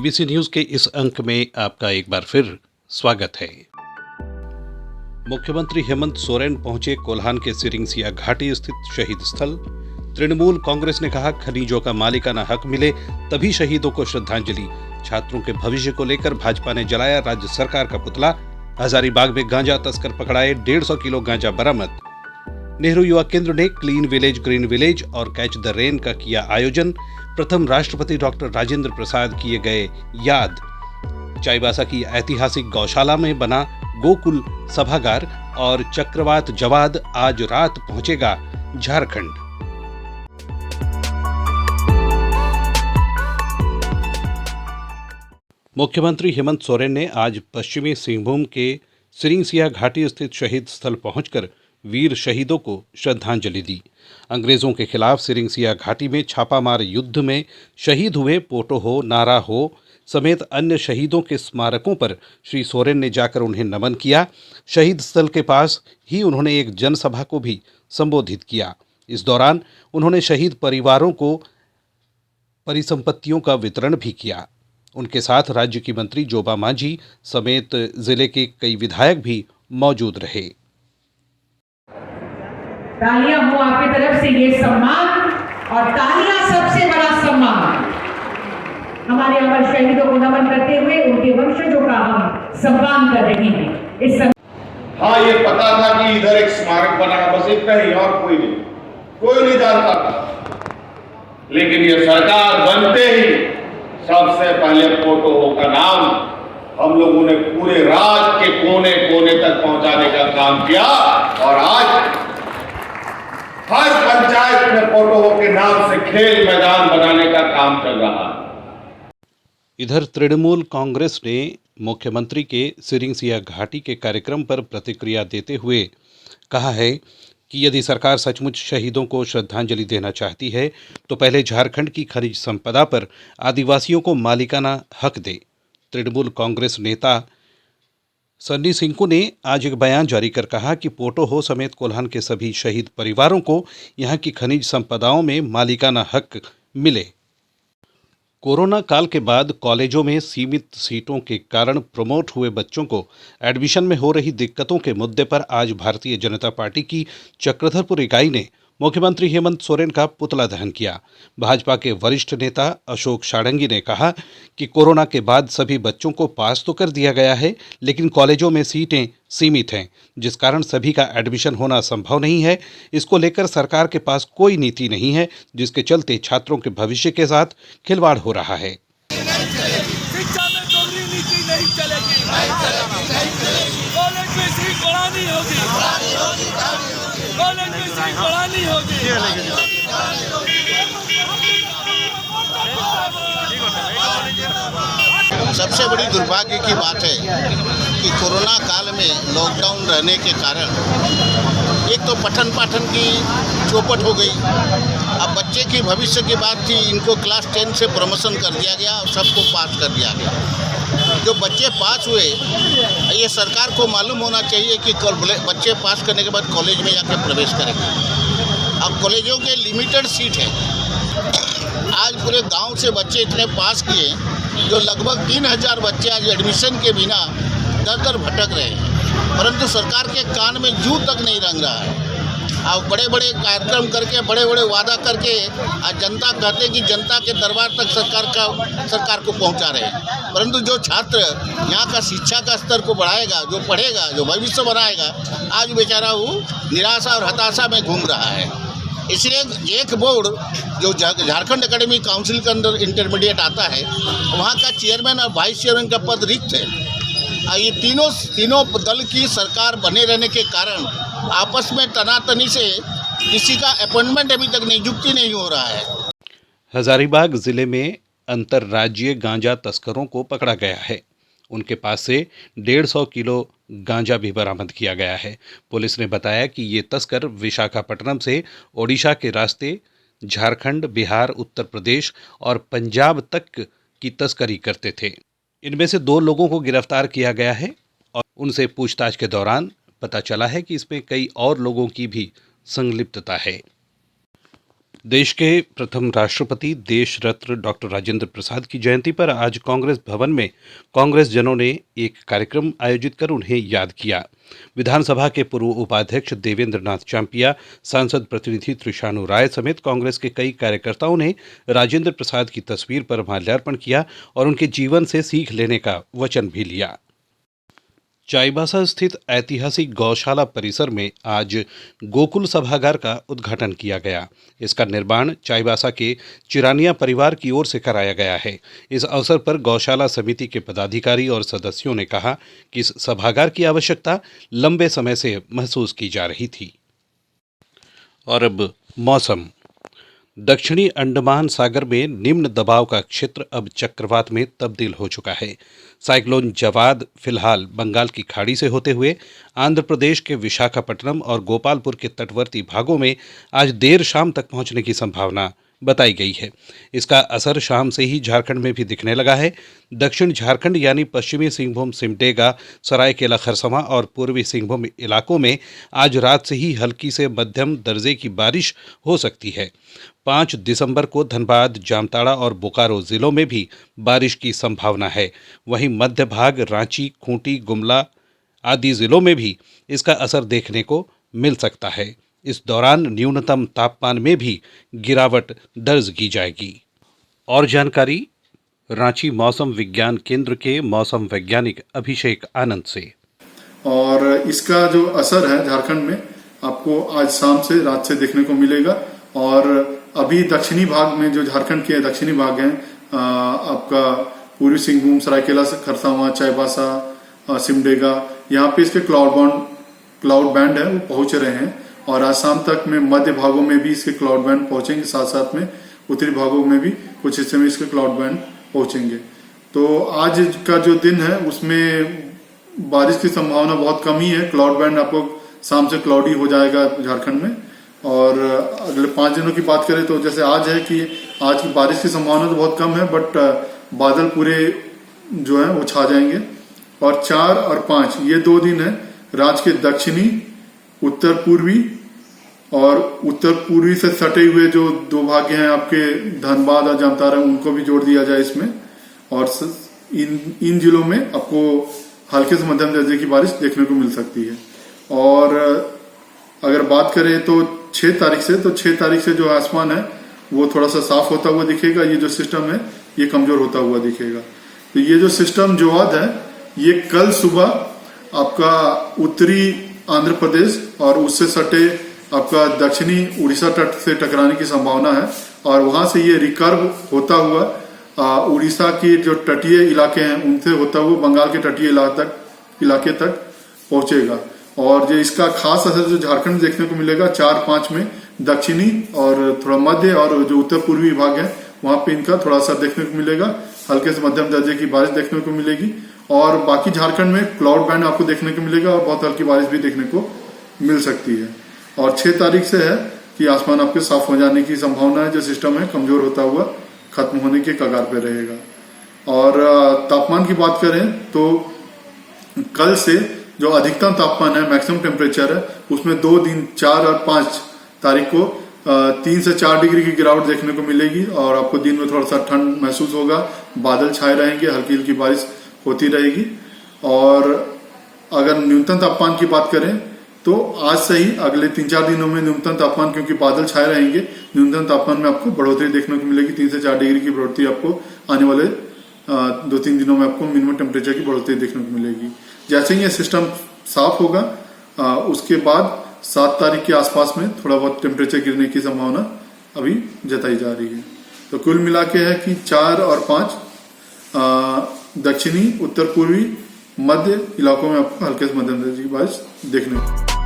BBC news के इस अंक में आपका एक बार फिर स्वागत है। मुख्यमंत्री हेमंत सोरेन पहुंचे कोल्हान के सिरिंगसिया घाटी स्थित शहीद स्थल। तृणमूल कांग्रेस ने कहा, खनिजों का मालिकाना हक मिले तभी शहीदों को श्रद्धांजलि। छात्रों के भविष्य को लेकर भाजपा ने जलाया राज्य सरकार का पुतला। हजारीबाग में गांजा तस्कर पकड़ाए, 150 किलो गांजा बरामद। नेहरू युवा केंद्र ने क्लीन विलेज ग्रीन विलेज और कैच द रेन का किया आयोजन। प्रथम राष्ट्रपति डॉक्टर राजेंद्र प्रसाद किए गए याद। चाईबासा की ऐतिहासिक गौशाला में बना गोकुल सभागार और चक्रवात जवाद आज रात पहुंचेगा झारखंड। मुख्यमंत्री हेमंत सोरेन ने आज पश्चिमी सिंहभूम के सिरिंगसिया घाटी स्थित शहीद स्थल पहुंचकर वीर शहीदों को श्रद्धांजलि दी। अंग्रेजों के खिलाफ सिरिंगसिया घाटी में छापामार युद्ध में शहीद हुए पोटो हो, नारा हो समेत अन्य शहीदों के स्मारकों पर श्री सोरेन ने जाकर उन्हें नमन किया। शहीद स्थल के पास ही उन्होंने एक जनसभा को भी संबोधित किया। इस दौरान उन्होंने शहीद परिवारों को परिसंपत्तियों का वितरण भी किया। उनके साथ राज्य की मंत्री जोबा मांझी समेत जिले के कई विधायक भी मौजूद रहे। तालियां हो आपकी तरफ से ये सम्मान, और तालियां सबसे बड़ा सम्मान हमारे अमर शहीदों को नमन करते हुए उनके वंशजों का हम सम्मान कर रहे हैं। इस हाँ, ये पता था कि इधर एक स्मारक बना, बस इतना ही, और कोई नहीं जानता था। लेकिन ये सरकार बनते ही सबसे पहले पोटो हो का नाम हम लोगों ने पूरे राज्य के कोने कोने तक पहुंचाने का काम किया, और आज हर पंचायत में पोटो के नाम से खेल मैदान बनाने का काम चल रहा है। इधर तृणमूल कांग्रेस ने मुख्यमंत्री के सिरिंगसिया घाटी के कार्यक्रम पर प्रतिक्रिया देते हुए कहा है कि यदि सरकार सचमुच शहीदों को श्रद्धांजलि देना चाहती है तो पहले झारखंड की खनिज संपदा पर आदिवासियों को मालिकाना हक दे। तृणमूल कांग्रेस नेता सन्नी सिंकू ने आज एक बयान जारी कर कहा कि पोटो हो समेत कोल्हान के सभी शहीद परिवारों को यहां की खनिज संपदाओं में मालिकाना हक मिले। कोरोना काल के बाद कॉलेजों में सीमित सीटों के कारण प्रमोट हुए बच्चों को एडमिशन में हो रही दिक्कतों के मुद्दे पर आज भारतीय जनता पार्टी की चक्रधरपुर इकाई ने मुख्यमंत्री हेमंत सोरेन का पुतला दहन किया। भाजपा के वरिष्ठ नेता अशोक शाढ़ंगी ने कहा कि कोरोना के बाद सभी बच्चों को पास तो कर दिया गया है, लेकिन कॉलेजों में सीटें सीमित हैं, जिस कारण सभी का एडमिशन होना संभव नहीं है। इसको लेकर सरकार के पास कोई नीति नहीं है, जिसके चलते छात्रों के भविष्य के साथ खिलवाड़ हो रहा है। शिक्षा में दोहरी नीति नहीं चलेगी, कॉलेज में सीट बढ़ानी होगी, कॉलेज में सीट बढ़ानी होगी। सबसे बड़ी दुर्भाग्य की बात है कि कोरोना काल में लॉकडाउन रहने के कारण एक तो पठन पाठन की चौपट हो गई। अब बच्चे की भविष्य की बात थी, इनको क्लास 10 से प्रमोशन कर दिया गया और सबको पास कर दिया गया। जो बच्चे पास हुए, ये सरकार को मालूम होना चाहिए कि बच्चे पास करने के बाद कॉलेज में जाकर प्रवेश करेंगे। अब कॉलेजों के लिमिटेड सीट है। आज पूरे गांव से बच्चे इतने पास किए जो लगभग 3000 बच्चे आज एडमिशन के बिना दर दर भटक रहे हैं, परंतु सरकार के कान में जूं तक नहीं रंग रहा है। अब बड़े बड़े कार्यक्रम करके, बड़े बड़े वादा करके आज जनता कहते हैं कि जनता के दरबार तक सरकार को पहुंचा रहे हैं, परंतु जो छात्र यहाँ का शिक्षा का स्तर को बढ़ाएगा, जो पढ़ेगा, जो भविष्य बनाएगा, आज बेचारा वो निराशा और हताशा में घूम रहा है। इसलिए एक बोर्ड जो झारखंड एकेडमिक काउंसिल के अंदर इंटरमीडिएट आता है, वहाँ का चेयरमैन और वाइस चेयरमैन का पद रिक्त है। ये तीनों दल की सरकार बने रहने के कारण आपस में तनातनी से किसी का अपॉइंटमेंट अभी तक नियुक्ति नहीं हो रहा है। हजारीबाग जिले में अंतर्राज्यीय गांजा तस्करों को पकड़ा गया है। उनके पास से 150 किलो गांजा भी बरामद किया गया है। पुलिस ने बताया कि ये तस्कर विशाखापट्टनम से ओडिशा के रास्ते झारखंड, बिहार, उत्तर प्रदेश और पंजाब तक की तस्करी करते थे। इनमें से 2 लोगों को गिरफ्तार किया गया है और उनसे पूछताछ के दौरान पता चला है कि इसमें कई और लोगों की भी संलिप्तता है। देश के प्रथम राष्ट्रपति देश रत्न डॉक्टर राजेंद्र प्रसाद की जयंती पर आज कांग्रेस भवन में कांग्रेस जनों ने एक कार्यक्रम आयोजित कर उन्हें याद किया। विधानसभा के पूर्व उपाध्यक्ष देवेंद्र नाथ चांपिया, सांसद प्रतिनिधि त्रिशानु राय समेत कांग्रेस के कई कार्यकर्ताओं ने राजेंद्र प्रसाद की तस्वीर पर माल्यार्पण किया और उनके जीवन से सीख लेने का वचन भी लिया। चाईबासा स्थित ऐतिहासिक गौशाला परिसर में आज गोकुल सभागार का उद्घाटन किया गया। इसका निर्माण चाईबासा के चिरानिया परिवार की ओर से कराया गया है। इस अवसर पर गौशाला समिति के पदाधिकारी और सदस्यों ने कहा कि इस सभागार की आवश्यकता लंबे समय से महसूस की जा रही थी। और अब मौसम। दक्षिणी अंडमान सागर में निम्न दबाव का क्षेत्र अब चक्रवात में तब्दील हो चुका है। साइक्लोन जवाद फिलहाल बंगाल की खाड़ी से होते हुए आंध्र प्रदेश के विशाखापट्टनम और गोपालपुर के तटवर्ती भागों में आज देर शाम तक पहुंचने की संभावना बताई गई है। इसका असर शाम से ही झारखंड में भी दिखने लगा है। दक्षिण झारखंड यानी पश्चिमी सिंहभूम, सिमडेगा, सरायकेला खरसावां और पूर्वी सिंहभूम इलाकों में आज रात से ही हल्की से मध्यम दर्जे की बारिश हो सकती है। 5 दिसंबर को धनबाद, जामताड़ा और बोकारो जिलों में भी बारिश की संभावना है। वहीं मध्य भाग, रांची, खूंटी, गुमला आदि जिलों में भी इसका असर देखने को मिल सकता है। इस दौरान न्यूनतम तापमान में भी गिरावट दर्ज की जाएगी। और जानकारी रांची मौसम विज्ञान केंद्र के मौसम वैज्ञानिक अभिषेक आनंद से। और इसका जो असर है झारखंड में आपको आज शाम से रात से देखने को मिलेगा। और अभी दक्षिणी भाग में जो झारखंड के दक्षिणी भाग हैं, आपका पूर्वी सिंहभूम, सरायकेला खरसावां, चाईबासा, सिमडेगा, यहाँ पे इसके क्लाउड बैंड है वो पहुंच रहे हैं। और आज शाम तक में मध्य भागों में भी इसके क्लाउड बैंड पहुंचेंगे, साथ साथ में उत्तरी भागों में भी कुछ हिस्से में इसके क्लाउड बैंड पहुंचेंगे। तो आज का जो दिन है उसमें बारिश की संभावना बहुत कम ही है। क्लाउड बैंड आपको शाम से क्लाउडी हो जाएगा झारखंड में। और अगले 5 दिनों की बात करें तो जैसे आज है कि आज की बारिश की संभावना तो बहुत कम है, बट बादल पूरे जो है वो छा जाएंगे। और 4 और 5 ये 2 दिन है राज्य के दक्षिणी, उत्तर पूर्वी और उत्तर पूर्वी से सटे हुए जो 2 भाग हैं आपके धनबाद और जामताड़ा, उनको भी जोड़ दिया जाए इसमें। और इन जिलों में आपको हल्के से मध्यम दर्जे की बारिश देखने को मिल सकती है। और अगर बात करें तो 6 तारीख से जो आसमान है वो थोड़ा सा साफ होता हुआ दिखेगा। ये जो सिस्टम है ये कमजोर होता हुआ दिखेगा। तो ये जो सिस्टम जोवाद है ये कल सुबह आपका उत्तरी आंध्र प्रदेश और उससे सटे आपका दक्षिणी उड़ीसा तट से टकराने की संभावना है। और वहां से ये रिकर्व होता हुआ उड़ीसा की जो तटीय इलाके हैं उनसे होता हुआ बंगाल के तटीय इलाके तक पहुंचेगा। और जो इसका खास असर जो झारखंड देखने को मिलेगा 4-5 में दक्षिणी और थोड़ा मध्य और जो उत्तर पूर्वी भाग है वहां पे इनका थोड़ा असर देखने को मिलेगा। हल्के से मध्यम दर्जे की बारिश देखने को मिलेगी। और बाकी झारखंड में क्लाउड बैंड आपको देखने को मिलेगा और बहुत हल्की बारिश भी देखने को मिल सकती है। और 6 तारीख से है कि आसमान आपके साफ हो जाने की संभावना है। जो सिस्टम है कमजोर होता हुआ खत्म होने के कगार पे रहेगा। और तापमान की बात करें तो कल से जो अधिकतम तापमान है, मैक्सिमम टेम्परेचर है, उसमें 2 दिन 4 और 5 तारीख को 3 से 4 डिग्री की गिरावट देखने को मिलेगी। और आपको दिन में थोड़ा सा ठंड महसूस होगा, बादल छाए रहेंगे, हल्की हल्की बारिश होती रहेगी। और अगर न्यूनतम तापमान की बात करें तो आज से ही अगले 3-4 दिनों में न्यूनतम तापमान, क्योंकि बादल छाए रहेंगे, न्यूनतम तापमान में आपको बढ़ोतरी देखने को मिलेगी। 3 से 4 डिग्री की बढ़ोतरी आपको आने वाले 2-3 दिनों में आपको मिनिमम टेम्परेचर की बढ़ोतरी देखने को मिलेगी। जैसे ही ये सिस्टम साफ होगा उसके बाद 7 तारीख के आसपास में थोड़ा बहुत टेम्परेचर गिरने की संभावना अभी जताई जा रही है। तो कुल मिला के है कि 4 और 5 दक्षिणी, उत्तर पूर्वी, मध्य इलाकों में आपको हल्के से मध्यम दर्जे की बारिश देखने को